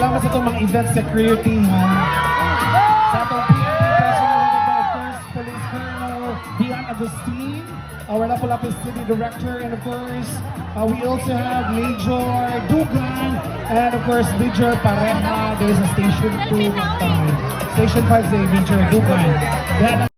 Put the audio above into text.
salamat sa itong mga event security, ha? Sa itong PNP President, of course, Police Colonel Dian Agustin, our Lapu-Lapu City Director, and of course, we also have Major Dugan, and of course, Major Pareja. There is a Station 2, Station 5, Major Dugan.